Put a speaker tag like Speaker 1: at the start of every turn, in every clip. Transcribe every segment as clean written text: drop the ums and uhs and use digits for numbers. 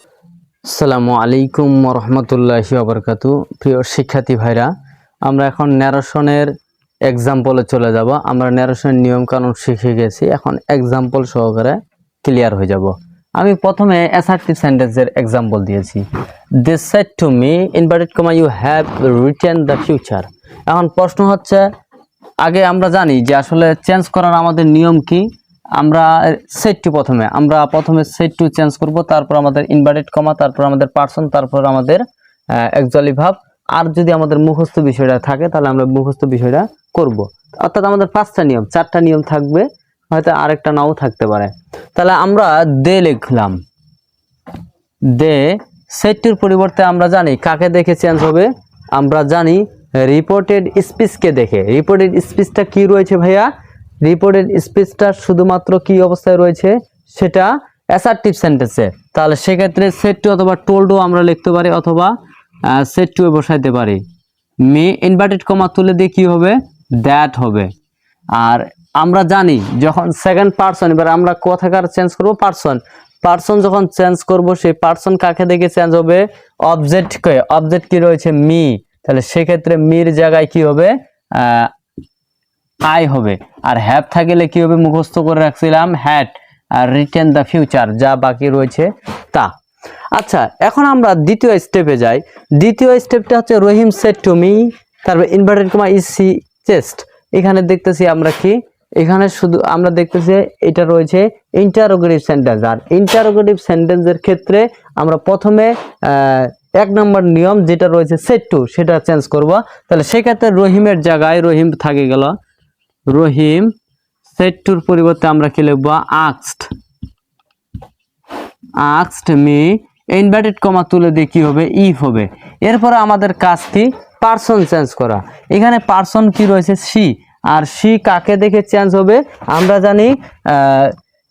Speaker 1: আসসালামু আলাইকুম রহমতুল্লাহি ওয়াবারাকাতু। প্রিয় শিক্ষার্থী ভাইরা, আমরা এখন ন্যারেশনের এক্সাম্পলে চলে যাব। আমরা ন্যারেশনের নিয়ম কানুন শিখে গেছি, এখন এক্সাম্পল সহকারে ক্লিয়ার হয়ে যাব। আমি প্রথমে অ্যাসার্টিভ সেন্টেন্সের এক্সাম্পল দিয়েছি। They said to me inverted comma you have written the future. এখন প্রশ্ন হচ্ছে, আগে আমরা জানি যে আসলে চেঞ্জ করার আমাদের নিয়ম কি। আমরা সেট টু প্রথমে সেট টু চেঞ্জ করব, তারপর আমাদের ইনভার্টেড কমা, তারপর আমাদের পার্সন, তারপর আমাদের অ্যাকচুয়ালি ভাব। আর যদি আমাদের মুখস্থ বিষয়টা থাকে তাহলে আমরা মুখস্থ বিষয়টা করব। অর্থাৎ আমাদের 5টা নিয়ম, 4টা নিয়ম থাকবে, হয়তো আরেকটা নাও থাকতে পারে। তাহলে আমরা দে লিখলাম। দে সেট টুর পরিবর্তে আমরা জানি কাকে দেখে চেঞ্জ হবে। আমরা জানি রিপোর্টেড স্পিচকে দেখে। রিপোর্টেড স্পিচটা কি রয়েছে ভাইয়া? রিপোর্টেড স্পিচটা শুধুমাত্র কি অবস্থায় রয়েছে, সেটা অ্যাসার্টিভ সেন্টেন্সে। তাহলে সেক্ষেত্রে সেট টু অথবা টোল্ডও আমরা লিখতে পারি, অথবা সেট টু এ বসাইতে পারি। মি ইনভার্টেড কমা তুলে দিয়ে কি হবে? দ্যাট হবে। আর আমরা জানি যখন সেকেন্ড পার্সন, এবার আমরা কোথাকার চেঞ্জ করব? পার্সন যখন চেঞ্জ করব, সেই পার্সন কাকে দেখে চেঞ্জ হবে? অবজেক্টকে। অবজেক্ট কি রয়েছে? মি। তাহলে সেক্ষেত্রে মির জায়গায় কি হবে? আই হবে। আর হ্যাভ থাকলে কি হবে? মুখস্থ করে রাখছিলাম হ্যাড। আর রিটেন দ্য ফিউচার, যা বাকি রয়েছে তা। আচ্ছা, এখন আমরা দ্বিতীয় স্টেপে যাই। দ্বিতীয় স্টেপটা হচ্ছে রহিম সেড টু মি, তারপর inverted comma is she chest. এখানে দেখতেছি আমরা কি, এখানে শুধু আমরা দেখতেছি এটা রয়েছে ইন্টারোগেটিভ সেন্টেন্স। আর ইন্টারোগেটিভ সেন্টেন্সের ক্ষেত্রে আমরা প্রথমে 1 নম্বর নিয়ম যেটা রয়েছে সেট টু, সেটা চেঞ্জ করব। তাহলে সেক্ষেত্রে রহিমের জায়গায় রহিম থাকে গেল, রহিম সেট টুর পরিবর্তে আমরা কি লিখব? আস্কড মি, ইনভার্টেড কমা তুলে দিয়ে কি হবে? ইফ হবে। এরপরে আমাদের কাজ কি? পার্সন চেঞ্জ করা। এখানে পার্সন কি রয়েছে? সি। আর সি কাকে দেখে চেঞ্জ হবে? আমরা জানি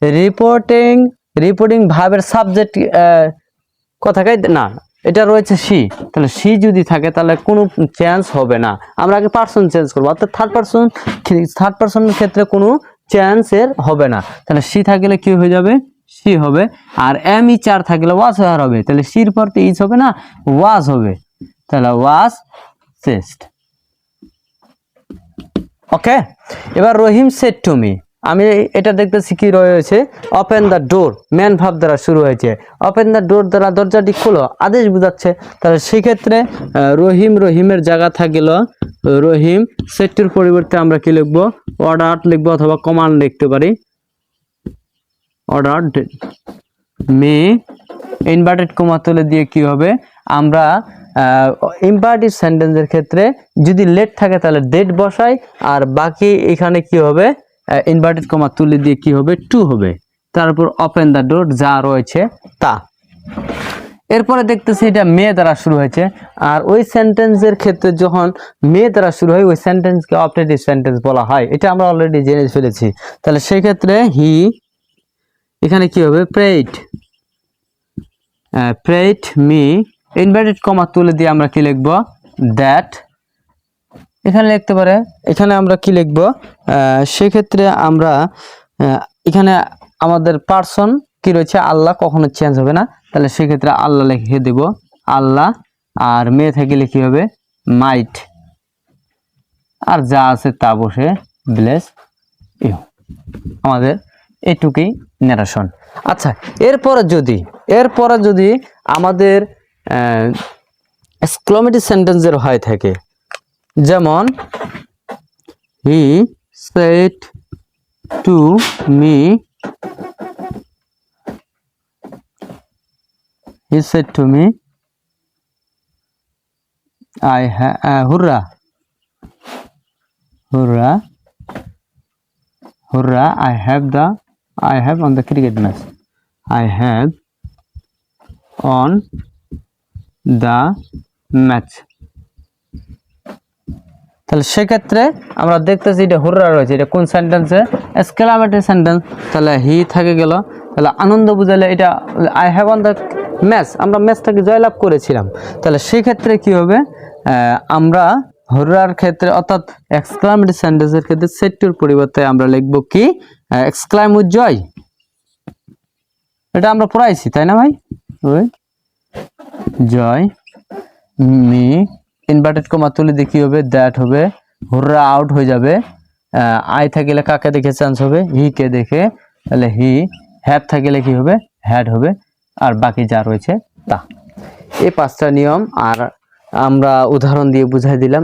Speaker 1: রিপোর্টিং ভার্বের সাবজেক্ট কথাটাই না, এটা রয়েছে সি। তাহলে সি যদি থাকে তাহলে কোনো চেঞ্জ হবে না। আমরা আগে পার্সন চেঞ্জ করবো, অর্থাৎ থার্ড পার্সনের ক্ষেত্রে কোনো চেঞ্জ এর হবে না। তাহলে সি থাকলে কি হয়ে যাবে? সি হবে। আর এম ই 4 থাকলে ওয়াজ হওয়ার হবে। তাহলে সির পর তো ইজ হবে না, ওয়াজ হবে। তাহলে ওয়াজ চেস্ট। ওকে, এবার রহিম সেড টু মি। আমি এটা দেখতেছি কি রয়েছে? ওপেন দ্য ডোর, ম্যান ভাব দ্বারা শুরু হয়েছে। ওপেন দ্য ডোর দ্বারা দরজাটি খোলো, আদেশ বোঝাচ্ছে। তাহলে সেক্ষেত্রে রহিমের জায়গা থাকলো রহিম সেড টুর পরিবর্তে আমরা কি লিখবো? অর্ডার লিখবো, অথবা কমান্ড লিখতে পারি। অর্ডার মি, ইনভার্টেড কমা তুলে দিয়ে কি হবে? আমরা ইম্পারেটিভ সেন্টেন্সের ক্ষেত্রে যদি লেট থাকে তাহলে ডেট বসাই, আর বাকি এখানে কি হবে? ইনভার্টেড কমা তুলে দিয়ে কি হবে? টু হবে। তারপর ওপেন দ্য ডোর, যা রয়েছে তা। এরপরে দেখতেছি এটা মে দ্বারা শুরু হয়েছে। আর ওই সেন্টেন্সের ক্ষেত্রে যখন মে দ্বারা শুরু হয়, ওই সেন্টেন্সকে অপারেটিভ সেন্টেন্স বলা হয়। এটা আমরা অলরেডি জেনে ফেলেছি। তাহলে সেই ক্ষেত্রে হি, এখানে কি হবে? প্রেইড মি, ইনভার্টেড কমা তুলে দিয়ে আমরা কি লিখবো? দ্যাট। এখানে লিখতে পারে, এখানে আমরা কি লিখবো? সেক্ষেত্রে আমরা এখানে আমাদের পার্সন কি রয়েছে? আল্লাহ, কখনো চেঞ্জ হবে না। তাহলে সেক্ষেত্রে আল্লাহ লিখে দেব, আল্লাহ। আর মেয়ে থাকলে কি হবে? মাইট। আর যা আছে তা বসে ব্লেস ইউ। আমাদের এটুকুই ন্যারেশন। আচ্ছা, এরপরে যদি আমাদের এক্সক্লেমেটিভ সেন্টেন্সের হয় থাকে, যেমন he said to me, I have hurrah, I have on the cricket match. I have on the match. তাহলে সেক্ষেত্রে আমরা দেখতেছি এটা হুররা রয়েছে, এটা কোন সেন্টেন্সে? Exclamatory sentence. তাহলে হি থাকে গেল, তাহলে আনন্দ বুঝালে এটা I have on the match, আমরা ম্যাচটাকে জয়লাভ করেছিলাম। তাহলে সেক্ষেত্রে কি হবে? আমরা হুররার ক্ষেত্রে, অর্থাৎ এক্সক্লেমেটরি সেন্টেন্সের ক্ষেত্রে সেড টুর পরিবর্তে আমরা লিখব কি? Exclaim with joy. এটা আমরা পড়াইছি, তাই না ভাই? জয় মি ইনভার্টেড কমা তুলে দিয়ে কি হবে দ্যাট হবে, হুররা আউট হয়ে যাবে। আই থাকিলে কাকে দেখে চান্স হবে, হি কে দেখে, তাহলে হি। হ্যাভ থাকিলে কি হবে, হ্যাড হবে। আর বাকি যা রয়েছে তা। এই 5টা নিয়ম আর আমরা উদাহরণ দিয়ে বুঝাই দিলাম।